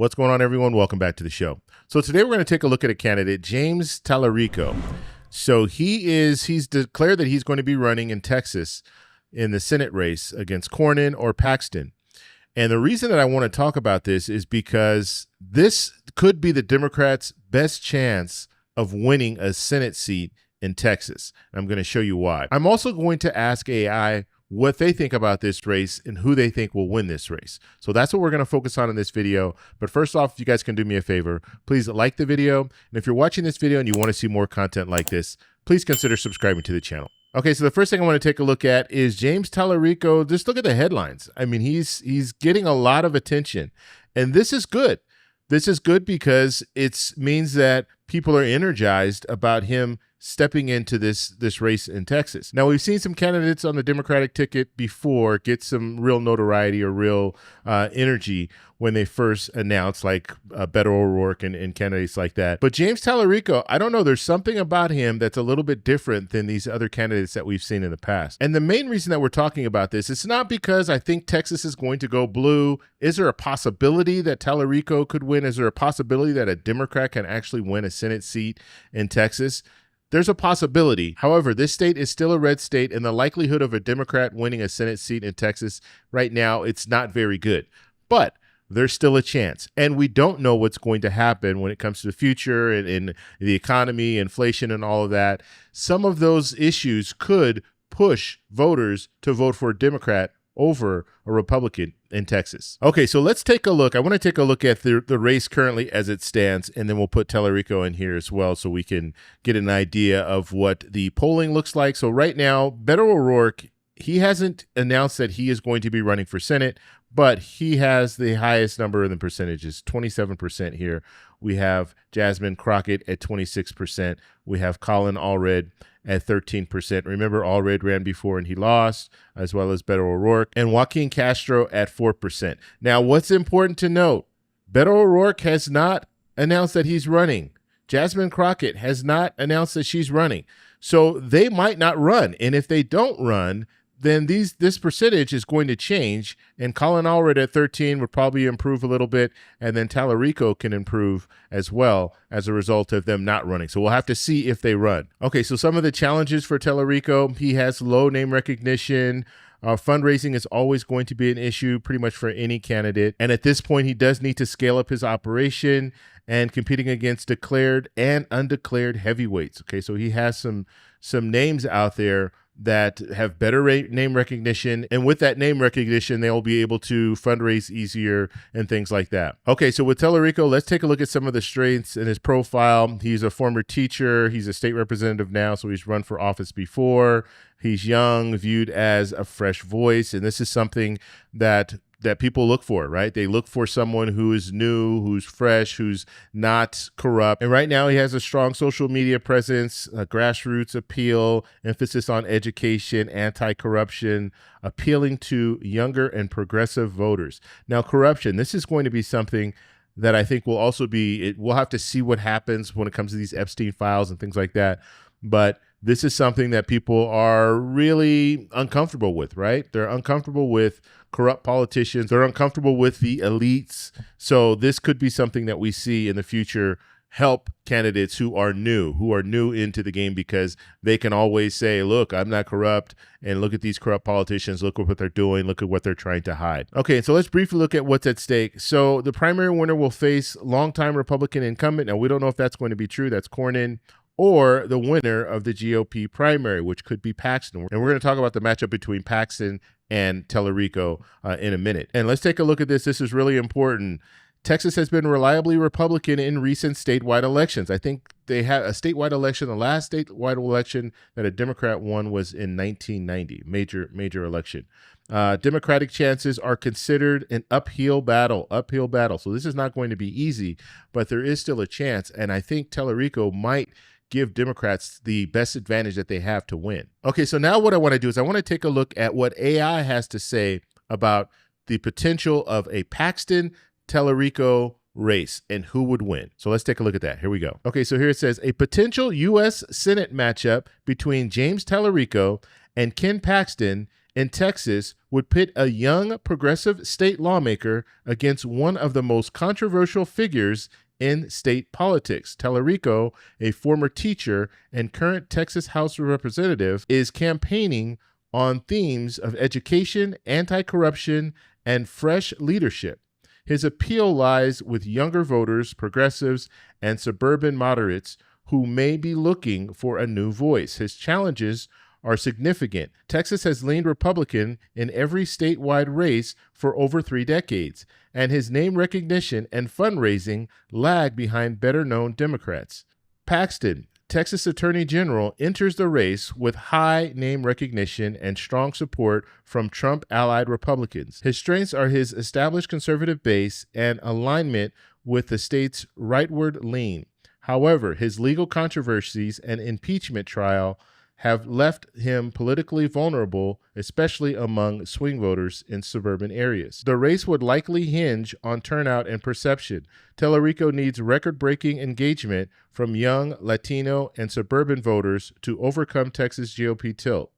What's going on, everyone? Welcome back to the show. So today we're going to take a look at a candidate, James Talarico. So he's declared that he's going to be running in Texas in the Senate race against Cornyn or Paxton. And the reason that I want to talk about this is because this could be the Democrats' best chance of winning a Senate seat in Texas. I'm going to show you why. I'm also going to ask AI what they think about this race and who they think will win this race. So that's what we're going to focus on in this video. But first off, if you guys can do me a favor, please like the video. And if you're watching this video and you want to see more content like this, please consider subscribing to the channel. Okay, so the first thing I want to take a look at is James Talarico. Just look at the headlines. I mean, he's getting a lot of attention, and this is good. This is good because it means that people are energized about him stepping into this race in Texas. Now, we've seen some candidates on the Democratic ticket before get some real notoriety or real energy when they first announced, like Beto O'Rourke and candidates like that. But James Talarico, I don't know, there's something about him that's a little bit different than these other candidates that we've seen in the past. And the main reason that we're talking about this, it's not because I think Texas is going to go blue. Is there a possibility that Talarico could win? Is there a possibility that a Democrat can actually win a Senate seat in Texas? There's a possibility. However, this state is still a red state, and the likelihood of a Democrat winning a Senate seat in Texas right now, it's not very good. But there's still a chance. And we don't know what's going to happen when it comes to the future and the economy, inflation, and all of that. Some of those issues could push voters to vote for a Democrat over a Republican in Texas. Okay, so let's take a look. I want to take a look at the race currently as it stands, and then we'll put Talarico in here as well so we can get an idea of what the polling looks like. So right now, Beto O'Rourke, he hasn't announced that he is going to be running for Senate, but he has the highest number in the percentages, 27% here. We have Jasmine Crockett at 26%. We have Colin Allred at 13%. Remember, Allred ran before and he lost, as well as Beto O'Rourke, and Joaquin Castro at 4%. Now, what's important to note, Beto O'Rourke has not announced that he's running. Jasmine Crockett has not announced that she's running. So they might not run. And if they don't run, then this percentage is going to change, and Colin Allred at 13 would probably improve a little bit, and then Talarico can improve as well as a result of them not running. So we'll have to see if they run. Okay, so some of the challenges for Talarico, he has low name recognition. Fundraising is always going to be an issue pretty much for any candidate. And at this point, he does need to scale up his operation and competing against declared and undeclared heavyweights. Okay, so he has some names out there that have better name recognition. And with that name recognition, they'll be able to fundraise easier and things like that. Okay, so with Talarico, let's take a look at some of the strengths in his profile. He's a former teacher. He's a state representative now, so he's run for office before. He's young, viewed as a fresh voice. And this is something that people look for, right? They look for someone who is new, who's fresh, who's not corrupt. And right now he has a strong social media presence, a grassroots appeal, emphasis on education, anti-corruption, appealing to younger and progressive voters. Now, corruption, this is going to be something that I think will also be, we'll have to see what happens when it comes to these Epstein files and things like that. But this is something that people are really uncomfortable with, right? They're uncomfortable with corrupt politicians. They're uncomfortable with the elites. So this could be something that we see in the future help candidates who are new into the game, because they can always say, look, I'm not corrupt, and look at these corrupt politicians, look at what they're doing, look at what they're trying to hide. Okay, so let's briefly look at what's at stake. So the primary winner will face longtime Republican incumbent. Now, we don't know if that's going to be true. That's Cornyn. Or the winner of the GOP primary, which could be Paxton. And we're going to talk about the matchup between Paxton and Talarico in a minute. And let's take a look at this. This is really important. Texas has been reliably Republican in recent statewide elections. I think they had a statewide election. The last statewide election that a Democrat won was in 1990, major election. Democratic chances are considered an uphill battle. So this is not going to be easy, but there is still a chance. And I think Talarico might give Democrats the best advantage that they have to win. Okay, so now what I want to do is I want to take a look at what AI has to say about the potential of a Paxton-Talarico race and who would win. So let's take a look at that. Here we go. Okay, so here it says, a potential U.S. Senate matchup between James Talarico and Ken Paxton in Texas would pit a young progressive state lawmaker against one of the most controversial figures in state politics. Talarico, a former teacher and current Texas House Representative, is campaigning on themes of education, anti-corruption, and fresh leadership. His appeal lies with younger voters, progressives, and suburban moderates who may be looking for a new voice. His challenges are significant. Texas has leaned Republican in every statewide race for over 3 decades, and his name recognition and fundraising lag behind better-known Democrats. Paxton, Texas Attorney General, enters the race with high name recognition and strong support from Trump-allied Republicans. His strengths are his established conservative base and alignment with the state's rightward lean. However, his legal controversies and impeachment trial have left him politically vulnerable, especially among swing voters in suburban areas. The race would likely hinge on turnout and perception. Talarico needs record-breaking engagement from young, Latino, and suburban voters to overcome Texas GOP tilt,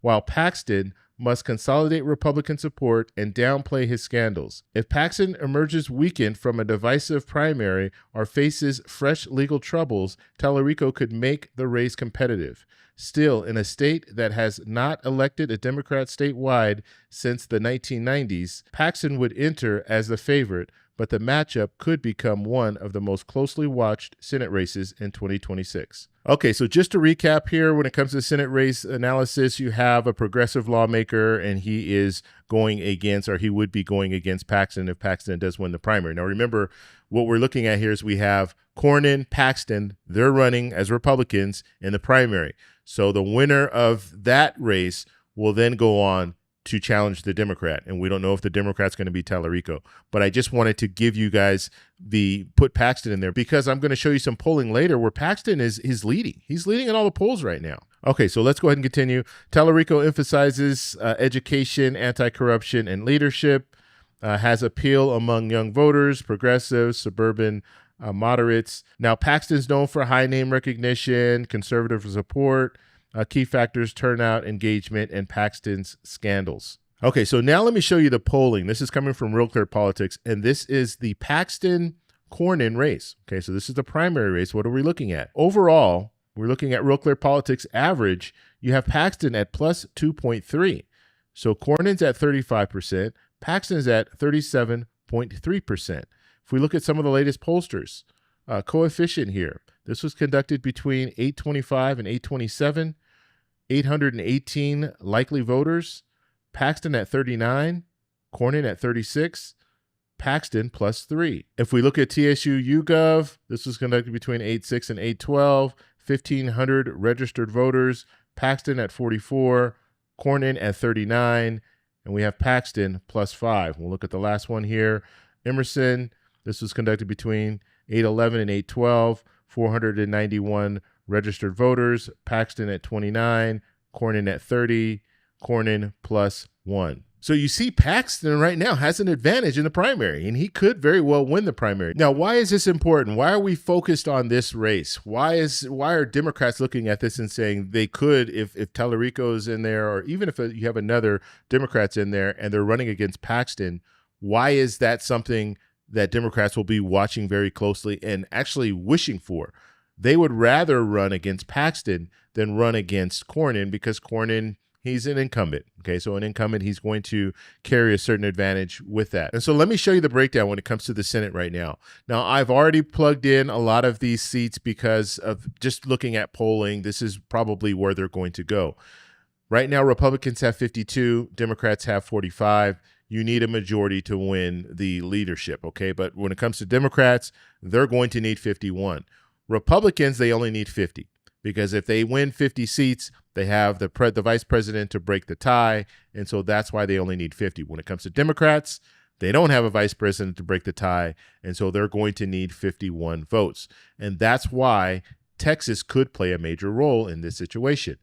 while Paxton must consolidate Republican support and downplay his scandals. If Paxton emerges weakened from a divisive primary or faces fresh legal troubles, Talarico could make the race competitive. Still, in a state that has not elected a Democrat statewide since the 1990s, Paxton would enter as the favorite, but the matchup could become one of the most closely watched Senate races in 2026. Okay, so just to recap here, when it comes to the Senate race analysis, you have a progressive lawmaker, and he is going against, or he would be going against Paxton if Paxton does win the primary. Now, remember, what we're looking at here is we have Cornyn, Paxton, they're running as Republicans in the primary. So the winner of that race will then go on to challenge the Democrat. And we don't know if the Democrat's going to be Talarico. But I just wanted to give you guys put Paxton in there because I'm going to show you some polling later where Paxton is leading. He's leading in all the polls right now. Okay, so let's go ahead and continue. Talarico emphasizes education, anti-corruption, and leadership, has appeal among young voters, progressives, suburban moderates. Now, Paxton's known for high name recognition, conservative support, key factors, turnout, engagement, and Paxton's scandals. Okay, so now let me show you the polling. This is coming from Real Clear Politics, and this is the Paxton-Cornyn race. Okay, so this is the primary race. What are we looking at? Overall, we're looking at Real Clear Politics average. You have Paxton at plus 2.3. So Cornyn's at 35%. Paxton's at 37.3%. If we look at some of the latest pollsters, coefficient here, this was conducted between 825 and 827, 818 likely voters, Paxton at 39, Cornyn at 36, Paxton plus 3. If we look at TSU YouGov, this was conducted between 8/6 and 8/12, 1,500 registered voters, Paxton at 44, Cornyn at 39, and we have Paxton plus 5. We'll look at the last one here. Emerson, this was conducted between 8/11 and 8/12, 491 registered voters, Paxton at 29, Cornyn at 30, Cornyn plus 1. So you see Paxton right now has an advantage in the primary, and he could very well win the primary. Now, why is this important? Why are we focused on this race? Why are Democrats looking at this and saying they could, if Talarico is in there, or even if you have another Democrats in there and they're running against Paxton, why is that something that Democrats will be watching very closely and actually wishing for? They would rather run against Paxton than run against Cornyn because Cornyn, he's an incumbent. Okay, so an incumbent, he's going to carry a certain advantage with that. And so let me show you the breakdown when it comes to the Senate right now. Now, I've already plugged in a lot of these seats because of just looking at polling. This is probably where they're going to go. Right now, Republicans have 52, Democrats have 45. You need a majority to win the leadership, okay? But when it comes to Democrats, they're going to need 51. Republicans, they only need 50 because if they win 50 seats, they have the vice president to break the tie, and so that's why they only need 50. When it comes to Democrats, they don't have a vice president to break the tie, and so they're going to need 51 votes. And that's why Texas could play a major role in this situation.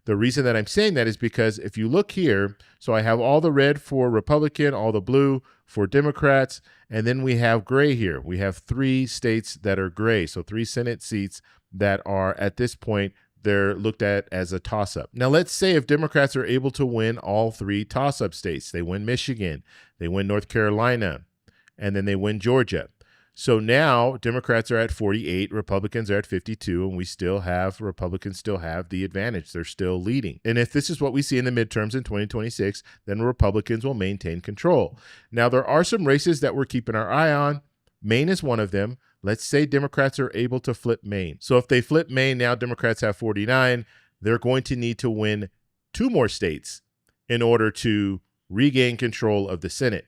The reason that I'm saying that is because if you look here, so I have all the red for Republican, all the blue for Democrats, and then we have gray here. We have 3 states that are gray, so 3 Senate seats that are at this point they're looked at as a toss-up. Now, let's say if Democrats are able to win all 3 toss-up states, they win Michigan, they win North Carolina, and then they win Georgia. So now Democrats are at 48, Republicans are at 52, and Republicans still have the advantage. They're still leading. And if this is what we see in the midterms in 2026, then Republicans will maintain control. Now, there are some races that we're keeping our eye on. Maine is one of them. Let's say Democrats are able to flip Maine. So if they flip Maine, now Democrats have 49. They're going to need to win 2 more states in order to regain control of the Senate.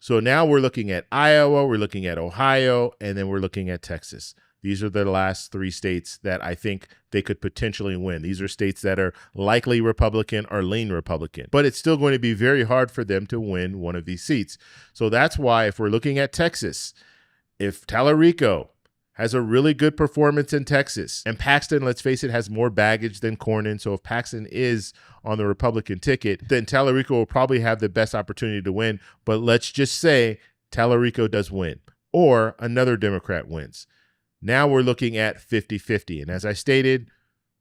So now we're looking at Iowa, we're looking at Ohio, and then we're looking at Texas. These are the last 3 states that I think they could potentially win. These are states that are likely Republican or lean Republican, but it's still going to be very hard for them to win one of these seats. So that's why if we're looking at Texas, if Talarico has a really good performance in Texas, and Paxton, let's face it, has more baggage than Cornyn. So if Paxton is on the Republican ticket, then Talarico will probably have the best opportunity to win. But let's just say Talarico does win or another Democrat wins. Now we're looking at 50-50. And as I stated,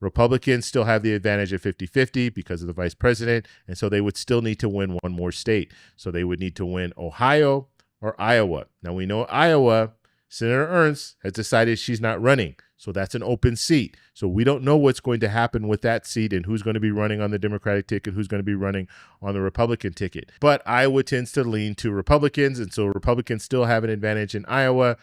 Republicans still have the advantage of 50-50 because of the vice president. And so they would still need to win 1 more state. So they would need to win Ohio or Iowa. Now we know Iowa, Senator Ernst has decided she's not running. So that's an open seat. So we don't know what's going to happen with that seat and who's going to be running on the Democratic ticket, who's going to be running on the Republican ticket. But Iowa tends to lean to Republicans, and so Republicans still have an advantage in Iowa.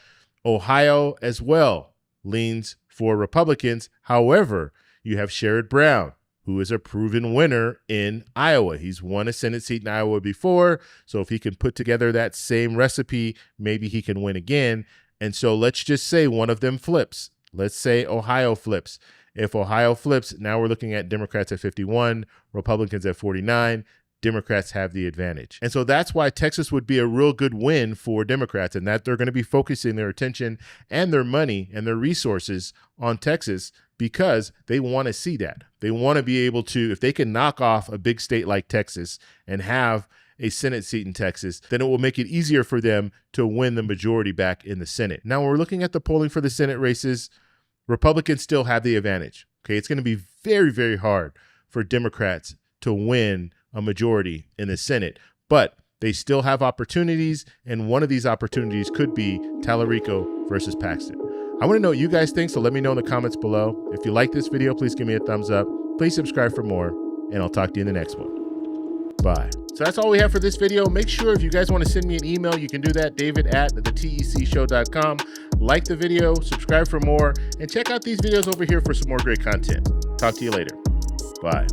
Ohio as well leans for Republicans. However, you have Sherrod Brown, who is a proven winner in Iowa. He's won a Senate seat in Iowa before. So if he can put together that same recipe, maybe he can win again. And so let's just say one of them flips. Let's say Ohio flips. If Ohio flips, now we're looking at Democrats at 51, Republicans at 49. Democrats have the advantage. And so that's why Texas would be a real good win for Democrats, and that they're going to be focusing their attention and their money and their resources on Texas because they want to see that. They want to be able to, if they can knock off a big state like Texas and have a Senate seat in Texas, then it will make it easier for them to win the majority back in the Senate. Now, when we're looking at the polling for the Senate races, Republicans still have the advantage. Okay, it's going to be very, very hard for Democrats to win a majority in the Senate, but they still have opportunities, and one of these opportunities could be Talarico versus Paxton. I want to know what you guys think, so let me know in the comments below. If you like this video, please give me a thumbs up. Please subscribe for more, and I'll talk to you in the next one. Bye. So that's all we have for this video. Make sure if you guys want to send me an email, you can do that, david@thetecshow.com. Like the video, subscribe for more, and check out these videos over here for some more great content. Talk to you later. Bye.